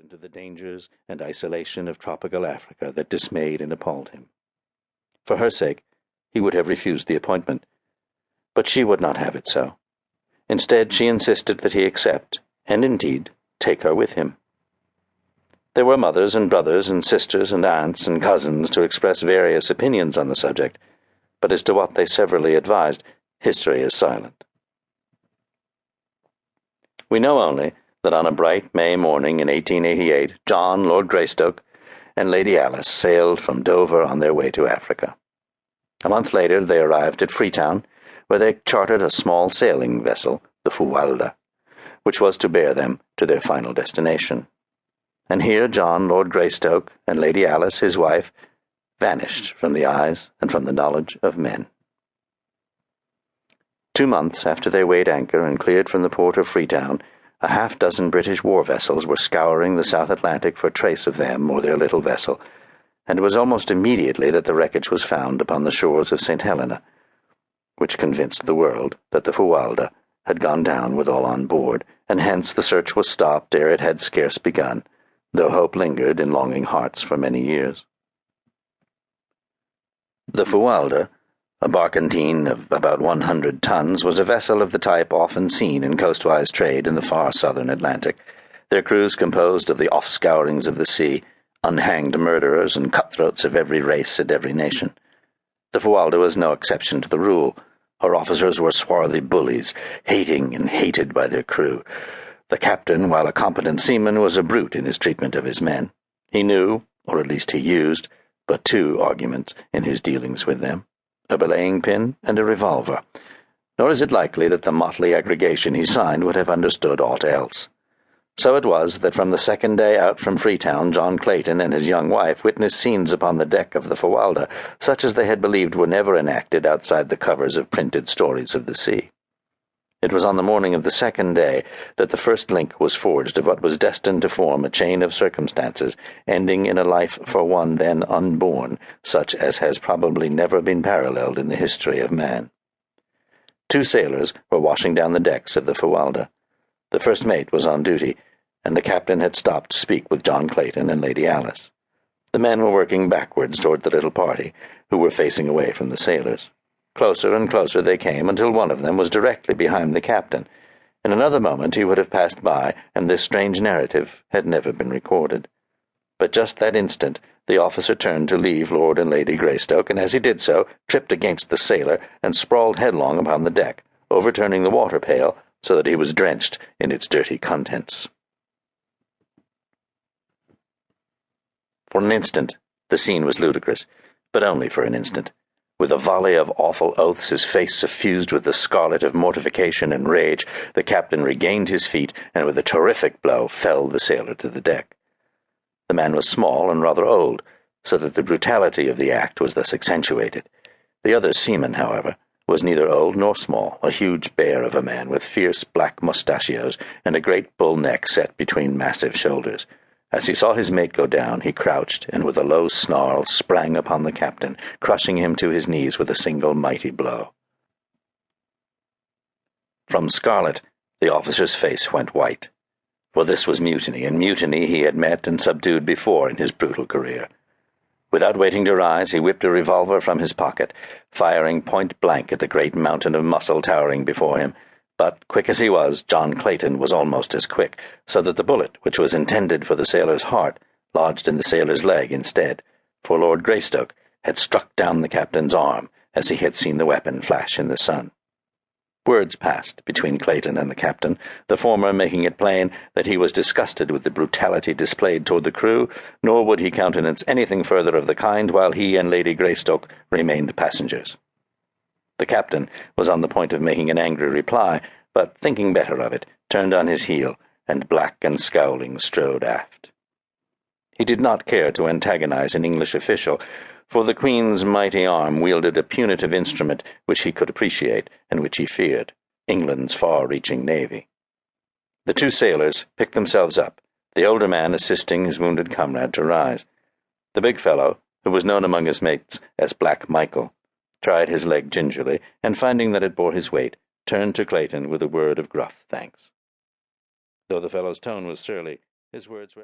to the dangers and isolation of tropical Africa that dismayed and appalled him. For her sake, he would have refused the appointment, but she would not have it so. Instead, she insisted that he accept, and indeed, take her with him. There were mothers and brothers and sisters and aunts and cousins to express various opinions on the subject, but as to what they severally advised, history is silent. We know only that on a bright May morning in 1888, John, Lord Greystoke, and Lady Alice sailed from Dover on their way to Africa. A month later they arrived at Freetown, where they chartered a small sailing vessel, the Fuwalda, which was to bear them to their final destination. And here John, Lord Greystoke, and Lady Alice, his wife, vanished from the eyes and from the knowledge of men. 2 months after they weighed anchor and cleared from the port of Freetown, a half-dozen British war vessels were scouring the South Atlantic for trace of them or their little vessel, and it was almost immediately that the wreckage was found upon the shores of St. Helena, which convinced the world that the Fuwalda had gone down with all on board, and hence the search was stopped ere it had scarce begun, though hope lingered in longing hearts for many years. The Fuwalda, a barkentine of about 100 tons, was a vessel of the type often seen in coastwise trade in the far southern Atlantic, their crews composed of the offscourings of the sea, unhanged murderers and cutthroats of every race and every nation. The Fuwalda was no exception to the rule. Her officers were swarthy bullies, hating and hated by their crew. The captain, while a competent seaman, was a brute in his treatment of his men. He knew, or at least he used, but 2 arguments in his dealings with them, a belaying pin and a revolver, nor is it likely that the motley aggregation he signed would have understood aught else. So it was that from the second day out from Freetown, John Clayton and his young wife witnessed scenes upon the deck of the Fuwalda, such as they had believed were never enacted outside the covers of printed stories of the sea. It was on the morning of the second day that the first link was forged of what was destined to form a chain of circumstances, ending in a life for one then unborn, such as has probably never been paralleled in the history of man. 2 sailors were washing down the decks of the Fuwalda. The first mate was on duty, and the captain had stopped to speak with John Clayton and Lady Alice. The men were working backwards toward the little party, who were facing away from the sailors. Closer and closer they came, until one of them was directly behind the captain. In another moment he would have passed by, and this strange narrative had never been recorded. But just that instant the officer turned to leave Lord and Lady Greystoke, and as he did so, tripped against the sailor and sprawled headlong upon the deck, overturning the water pail so that he was drenched in its dirty contents. For an instant the scene was ludicrous, but only for an instant. With a volley of awful oaths, his face suffused with the scarlet of mortification and rage, the captain regained his feet, and with a terrific blow felled the sailor to the deck. The man was small and rather old, so that the brutality of the act was thus accentuated. The other seaman, however, was neither old nor small, a huge bear of a man with fierce black mustachios and a great bull neck set between massive shoulders. As he saw his mate go down, he crouched, and with a low snarl sprang upon the captain, crushing him to his knees with a single mighty blow. From scarlet, the officer's face went white, for this was mutiny, and mutiny he had met and subdued before in his brutal career. Without waiting to rise, he whipped a revolver from his pocket, firing point-blank at the great mountain of muscle towering before him. But, quick as he was, John Clayton was almost as quick, so that the bullet, which was intended for the sailor's heart, lodged in the sailor's leg instead, for Lord Greystoke had struck down the captain's arm as he had seen the weapon flash in the sun. Words passed between Clayton and the captain, the former making it plain that he was disgusted with the brutality displayed toward the crew, nor would he countenance anything further of the kind while he and Lady Greystoke remained passengers. The captain was on the point of making an angry reply, but, thinking better of it, turned on his heel, and black and scowling strode aft. He did not care to antagonize an English official, for the Queen's mighty arm wielded a punitive instrument which he could appreciate and which he feared, England's far-reaching navy. The 2 sailors picked themselves up, the older man assisting his wounded comrade to rise. The big fellow, who was known among his mates as Black Michael, tried his leg gingerly, and finding that it bore his weight, turned to Clayton with a word of gruff thanks. Though the fellow's tone was surly, his words were